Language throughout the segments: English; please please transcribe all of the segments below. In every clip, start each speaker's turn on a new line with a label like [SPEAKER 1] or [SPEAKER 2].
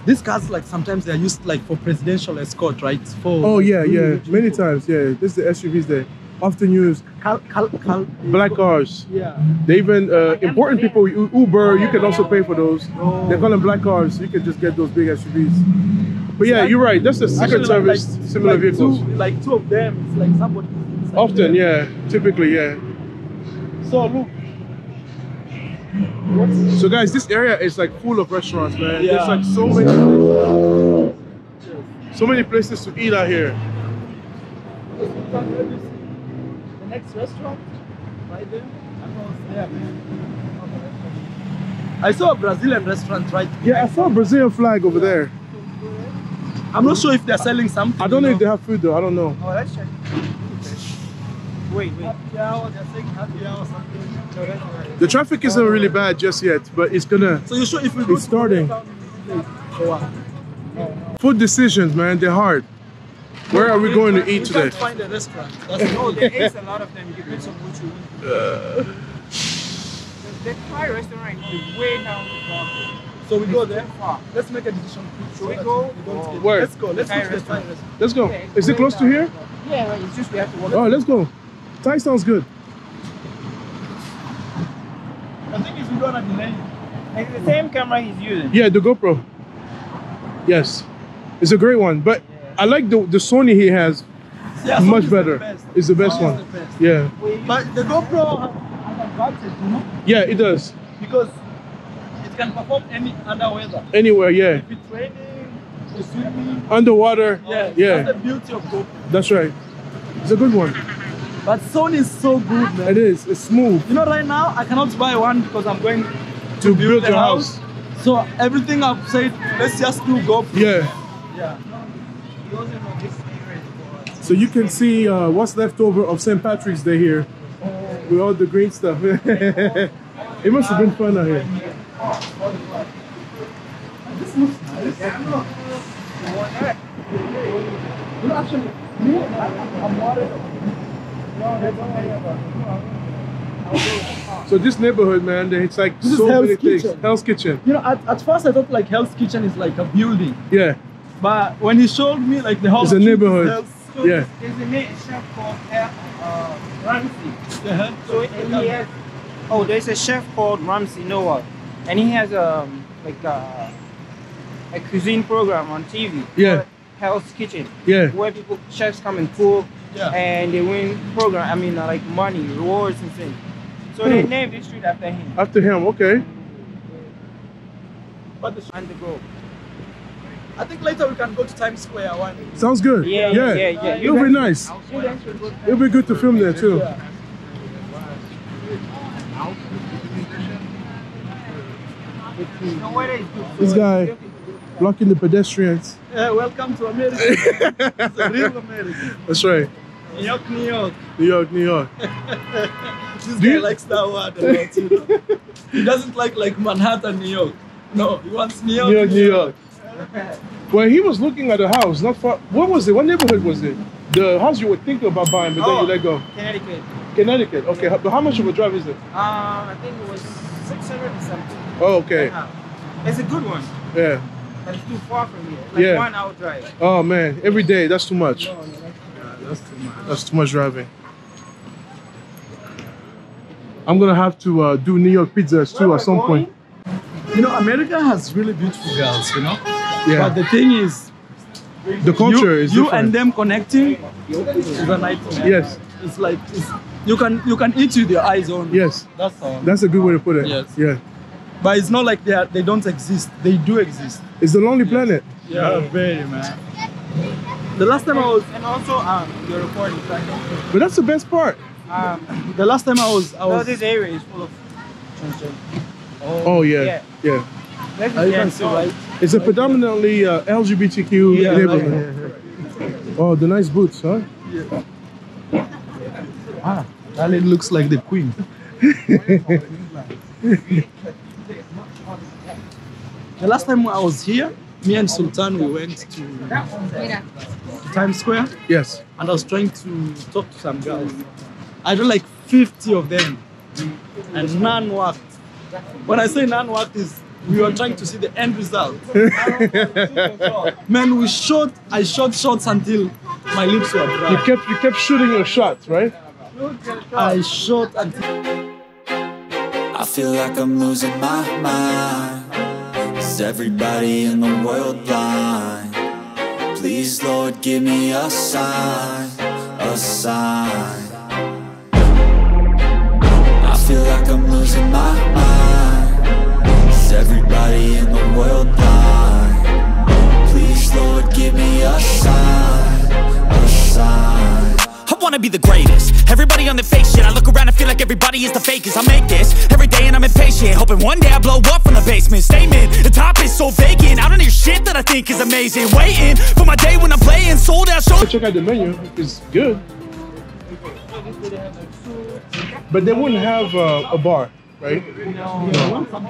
[SPEAKER 1] These cars, like sometimes they're used like for presidential escort, right? For
[SPEAKER 2] Oh yeah, yeah. Many times, yeah. This is the SUVs they often use. Black cars.
[SPEAKER 1] Yeah.
[SPEAKER 2] They even important people, Uber, you can also pay for those. They call them black cars. So you can just get those big SUVs. But yeah, you're right. That's the Secret Service similar vehicles.
[SPEAKER 1] Two of them. It's like somebody.
[SPEAKER 2] Often, yeah. Typically, yeah.
[SPEAKER 1] So look.
[SPEAKER 2] So guys, this area is like full of restaurants, man.
[SPEAKER 1] Yeah.
[SPEAKER 2] There's like so many places to eat out here.
[SPEAKER 1] The next restaurant, right there. I saw a Brazilian restaurant right there.
[SPEAKER 2] Yeah, I saw a Brazilian flag over there.
[SPEAKER 1] I'm not sure if they're selling something.
[SPEAKER 2] I don't know if they have food though. I don't know.
[SPEAKER 1] Oh, let's check. Wait. Happy hour, they're saying happy hour something.
[SPEAKER 2] The traffic isn't really bad just yet, but it's gonna.
[SPEAKER 1] So you sure if we go
[SPEAKER 2] it's starting. Food decisions, man, they're hard. Where are we going to eat today?
[SPEAKER 1] We can't find a restaurant.
[SPEAKER 3] No, there is a lot of them. You can some what you want. The Thai restaurant is way down the block.
[SPEAKER 1] So we go there. Let's make a decision.
[SPEAKER 3] Should we go?
[SPEAKER 2] Where?
[SPEAKER 1] Let's go. Let's go to the Thai restaurant.
[SPEAKER 2] Let's go. Is it close to here?
[SPEAKER 3] Yeah, it's just we have to walk.
[SPEAKER 2] Oh, let's go. Thai sounds good.
[SPEAKER 1] I think it's gonna delay.
[SPEAKER 3] It's the same camera he's using.
[SPEAKER 2] Yeah, the GoPro. Yes, it's a great one. But I like the Sony he has.
[SPEAKER 1] Yeah,
[SPEAKER 2] much
[SPEAKER 1] Sony's
[SPEAKER 2] better. It's the best one.
[SPEAKER 1] The best.
[SPEAKER 2] Yeah.
[SPEAKER 1] But the GoPro has advantage, you know?
[SPEAKER 2] Yeah, it does.
[SPEAKER 1] Because it can perform any under weather.
[SPEAKER 2] Anywhere, yeah.
[SPEAKER 1] If it's raining, it's swimming.
[SPEAKER 2] Underwater.
[SPEAKER 1] Yeah.
[SPEAKER 2] Yeah.
[SPEAKER 1] That's the beauty of GoPro.
[SPEAKER 2] That's right. It's a good one.
[SPEAKER 1] But Sony is so good, man.
[SPEAKER 2] It is. It's smooth.
[SPEAKER 1] You know, right now I cannot buy one because I'm going
[SPEAKER 2] To build your house.
[SPEAKER 1] So everything I've said, let's just do GoPro.
[SPEAKER 2] Yeah.
[SPEAKER 1] Yeah.
[SPEAKER 2] So you can see what's left over of St. Patrick's Day here with all the green stuff. It must have been fun out here.
[SPEAKER 1] This looks nice. You know, actually, I'm worried.
[SPEAKER 2] So this neighborhood, man, it's like
[SPEAKER 1] This is
[SPEAKER 2] so
[SPEAKER 1] Hell's
[SPEAKER 2] many things.
[SPEAKER 1] Kitchen.
[SPEAKER 2] Hell's Kitchen.
[SPEAKER 1] You know, at first I thought like Hell's Kitchen is like a building.
[SPEAKER 2] Yeah.
[SPEAKER 1] But when he showed me like the whole
[SPEAKER 2] It's a neighborhood. Yeah.
[SPEAKER 3] There's a chef called Ramsey.
[SPEAKER 1] Uh-huh.
[SPEAKER 3] So and he has. Oh, there's a chef called Ramsey Noah, and he has like a cuisine program on TV.
[SPEAKER 2] Yeah.
[SPEAKER 3] called Hell's Kitchen.
[SPEAKER 2] Yeah.
[SPEAKER 3] Where chefs come and cook.
[SPEAKER 1] Yeah.
[SPEAKER 3] And they win program. I mean, like money, rewards, and things. So they named this street after him.
[SPEAKER 2] After him, okay.
[SPEAKER 1] But the
[SPEAKER 3] And the go.
[SPEAKER 1] I think later we can go to Times Square one.
[SPEAKER 2] Sounds good.
[SPEAKER 3] Yeah.
[SPEAKER 2] It'll be nice. It'll be good to film there too.
[SPEAKER 1] Yeah.
[SPEAKER 3] No, where is good.
[SPEAKER 2] This guy blocking the pedestrians.
[SPEAKER 1] Yeah, welcome to America. It's a real America.
[SPEAKER 2] That's right.
[SPEAKER 1] New York, New York.
[SPEAKER 2] New York, New York.
[SPEAKER 1] This guy likes that word a lot, you know. He doesn't like Manhattan, New York. No, he wants New York,
[SPEAKER 2] New York, New York. Well, he was looking at a house, not far. What was it? What neighborhood was it? The house you were thinking about buying, but then you let go.
[SPEAKER 3] Connecticut.
[SPEAKER 2] Connecticut. Okay, but how much of a drive is it?
[SPEAKER 3] I think it was 600 or something.
[SPEAKER 2] Oh, okay.
[SPEAKER 3] It's a good one,
[SPEAKER 2] Yeah.
[SPEAKER 3] but it's too far from here. Like
[SPEAKER 2] Yeah.
[SPEAKER 3] 1 hour drive.
[SPEAKER 2] Oh man, every day. That's too much.
[SPEAKER 3] No, that's too much.
[SPEAKER 2] That's too much driving. I'm gonna have to do New York pizzas too at some point.
[SPEAKER 1] You know, America has really beautiful girls, you know.
[SPEAKER 2] Yeah.
[SPEAKER 1] But the thing is,
[SPEAKER 2] The culture is
[SPEAKER 1] you
[SPEAKER 2] different.
[SPEAKER 1] and them connecting is a nightmare.
[SPEAKER 2] Yes.
[SPEAKER 1] It's like you can eat with your eyes on.
[SPEAKER 2] Yes.
[SPEAKER 1] That's all.
[SPEAKER 2] That's a good way to put it.
[SPEAKER 1] Yes.
[SPEAKER 2] Yeah.
[SPEAKER 1] But it's not like they don't exist. They do exist.
[SPEAKER 2] It's the Lonely Planet.
[SPEAKER 1] Yeah, very man. The last time I was,
[SPEAKER 3] And also, you're recording. So I can,
[SPEAKER 2] But that's the best part.
[SPEAKER 1] the last time I was.
[SPEAKER 3] this area is full of transgender.
[SPEAKER 2] Oh yeah. Yeah.
[SPEAKER 3] Let's
[SPEAKER 1] You can see, right?
[SPEAKER 2] It's a predominantly LGBTQ neighborhood. Oh, the nice boots, huh?
[SPEAKER 1] Ah, that lady looks like the queen. The last time I was here, me and Sultan, we went to Times Square,
[SPEAKER 2] Yes.
[SPEAKER 1] and I was trying to talk to some girls. I did like 50 of them, and none worked. When I say none worked, is we were trying to see the end result. Man, I shot shots until my lips were dry.
[SPEAKER 2] You kept shooting your shots, right?
[SPEAKER 1] I shot until...
[SPEAKER 4] I feel like I'm losing my mind. Is everybody in the world blind? Please, Lord, give me a sign, a sign. I feel like I'm losing my mind. Is everybody in the world blind? Please, Lord, give me a sign, a sign.
[SPEAKER 5] I wanna be the greatest. Everybody on the fake shit. I look around and feel like everybody is the fakest. I make this every day and I'm impatient, hoping one day I blow up from the basement. Statement, the top is so vacant. I don't hear shit that I think is amazing. Waiting for my day when I'm playing sold out shows.
[SPEAKER 2] Check out the menu. It's good. But they wouldn't have a bar, right?
[SPEAKER 3] No.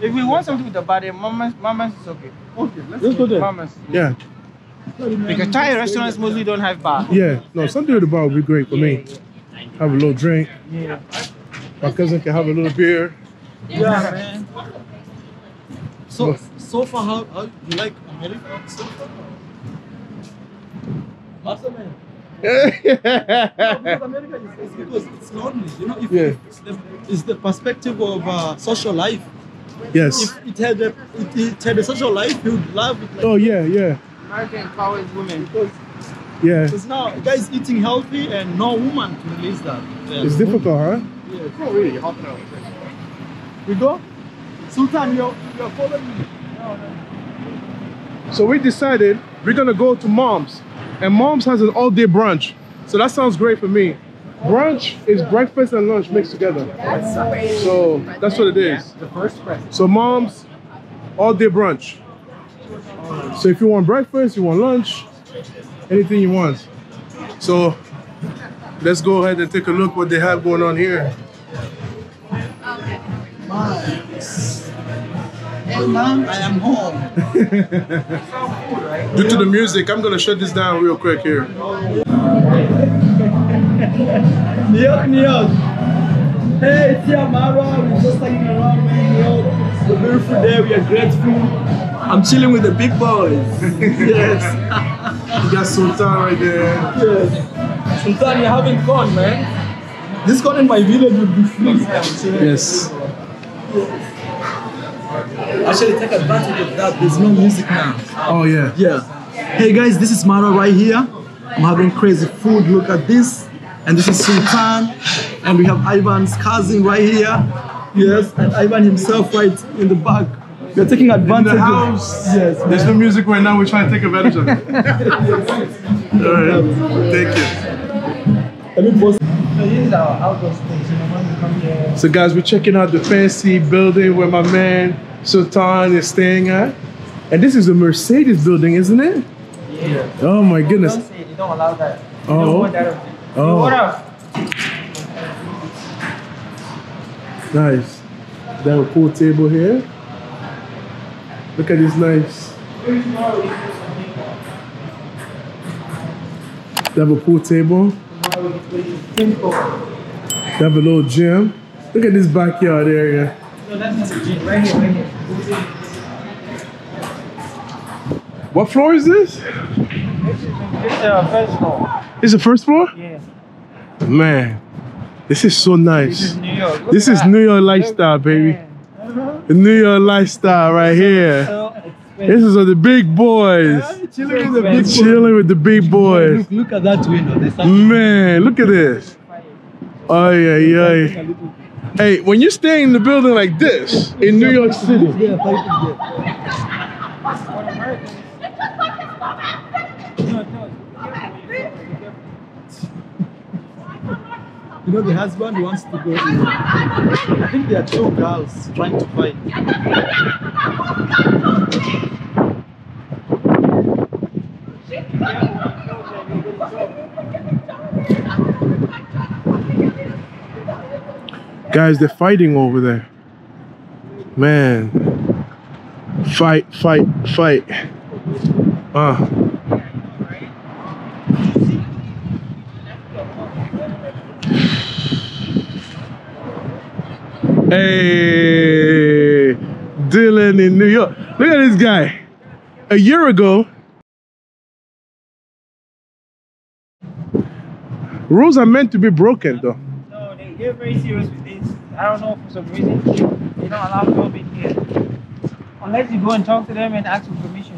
[SPEAKER 3] If we want something with the bar, then Mama's is okay.
[SPEAKER 1] Okay,
[SPEAKER 2] Let's go there.
[SPEAKER 3] Mama's.
[SPEAKER 2] Yeah.
[SPEAKER 3] Because Thai restaurants mostly don't have bar.
[SPEAKER 2] Yeah. No, something with the bar would be great for me. Have a little drink.
[SPEAKER 3] Yeah.
[SPEAKER 2] My cousin can have a little beer.
[SPEAKER 1] yeah, man. So far, how you like America so far? Awesome, man. Because America is because it's lonely, you know. If it's the perspective of social life.
[SPEAKER 2] Yes.
[SPEAKER 1] If it had a social life, you would love it. Like,
[SPEAKER 2] Oh yeah, yeah,
[SPEAKER 3] American empowers women.
[SPEAKER 2] yeah.
[SPEAKER 1] because now guys eating healthy and no woman to release that. Yeah.
[SPEAKER 2] It's difficult, huh?
[SPEAKER 1] Yeah.
[SPEAKER 3] Not really, half an hour.
[SPEAKER 1] We go. Sultan, you're following me.
[SPEAKER 2] So we decided we're gonna go to Mom's, and Mom's has an all-day brunch. So that sounds great for me. Brunch is breakfast and lunch mixed together. So that's what it is.
[SPEAKER 3] The first breakfast.
[SPEAKER 2] So Mom's all-day brunch. So if you want breakfast, you want lunch, anything you want. So let's go ahead and take a look what they have going on here.
[SPEAKER 1] Hey man, I am home.
[SPEAKER 2] Due to the music, I'm gonna shut this down real quick here.
[SPEAKER 1] New York. Hey, it's here, Marwa. We're just hanging around in New York. It's a beautiful day. We are grateful. I'm chilling with the big boys. Yes.
[SPEAKER 2] You got Sultan right there.
[SPEAKER 1] Yes. Sultan, you're having fun, man. This corn in my village would be free.
[SPEAKER 2] Yes.
[SPEAKER 1] Actually, take advantage of that. There's no music now.
[SPEAKER 2] Oh yeah.
[SPEAKER 1] Yeah. Hey guys, this is Marwa right here. I'm having crazy food. Look at this. And this is Sultan. And we have Ivan's cousin right here. Yes, and Ivan himself right in the back. We're taking advantage
[SPEAKER 2] In the house.
[SPEAKER 1] Yes.
[SPEAKER 2] There's no music right now. We're trying to take advantage of it. All right. Thank you.
[SPEAKER 1] Let me post.
[SPEAKER 3] So this is our outdoor space. You know, when you come here.
[SPEAKER 2] So guys, we're checking out the fancy building where my man Sultan is staying at. And this is a Mercedes building, isn't it?
[SPEAKER 3] Yeah.
[SPEAKER 2] Oh my goodness.
[SPEAKER 3] Don't say it. You don't allow that. You
[SPEAKER 2] Oh.
[SPEAKER 3] don't want that.
[SPEAKER 2] Oh.
[SPEAKER 3] What up?
[SPEAKER 2] Nice. They have a pool table here. Look at this nice. They have a pool table. They have a little gym. Look at this backyard area.
[SPEAKER 3] No, that's not the gym. Right here, right here.
[SPEAKER 2] What floor is this?
[SPEAKER 3] This is the first floor.
[SPEAKER 2] It's the first floor?
[SPEAKER 3] Yeah.
[SPEAKER 2] Man, this is so nice.
[SPEAKER 3] This is New York. Look
[SPEAKER 2] This
[SPEAKER 3] at
[SPEAKER 2] is
[SPEAKER 3] that.
[SPEAKER 2] New York lifestyle, baby.
[SPEAKER 3] Man.
[SPEAKER 2] The New York lifestyle right here.
[SPEAKER 3] So
[SPEAKER 2] This is the big boys.
[SPEAKER 1] Chilling with the big boys.
[SPEAKER 2] Chilling with the big boys.
[SPEAKER 1] Look at that window. There's
[SPEAKER 2] Man, look at this. Oh yeah. Hey, when you stay in the building like this in New York City,
[SPEAKER 1] You know, the husband wants to go in. I think there are two girls trying to fight.
[SPEAKER 2] guys, they're fighting over there. Man, fight. Hey, Dylan in New York. Look at this guy. A year ago, rules are meant to be broken, though.
[SPEAKER 3] No, they're very serious with this. I don't know, for some reason, they don't allow filming here. Unless you go and talk to them and ask for permission.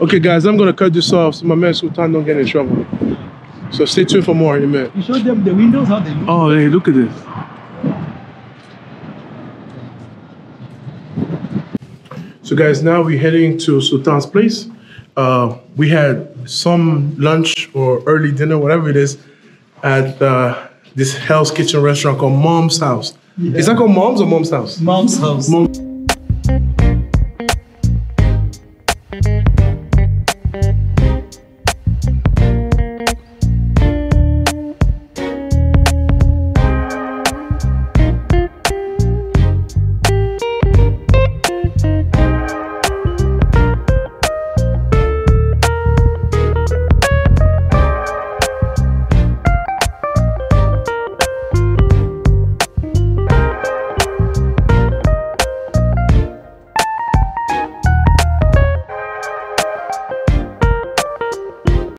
[SPEAKER 2] Okay, guys, I'm going to cut this off so my man Sultan don't get in trouble. So stay tuned for more in a minute.
[SPEAKER 1] You showed them the windows, how they look?
[SPEAKER 2] Oh, hey, look at this. So guys, now we're heading to Sultan's place. We had some lunch or early dinner, whatever it is, at this Hell's Kitchen restaurant called Mom's House. Yeah. Is that called Mom's or Mom's House?
[SPEAKER 1] Mom's House.
[SPEAKER 2] Mom.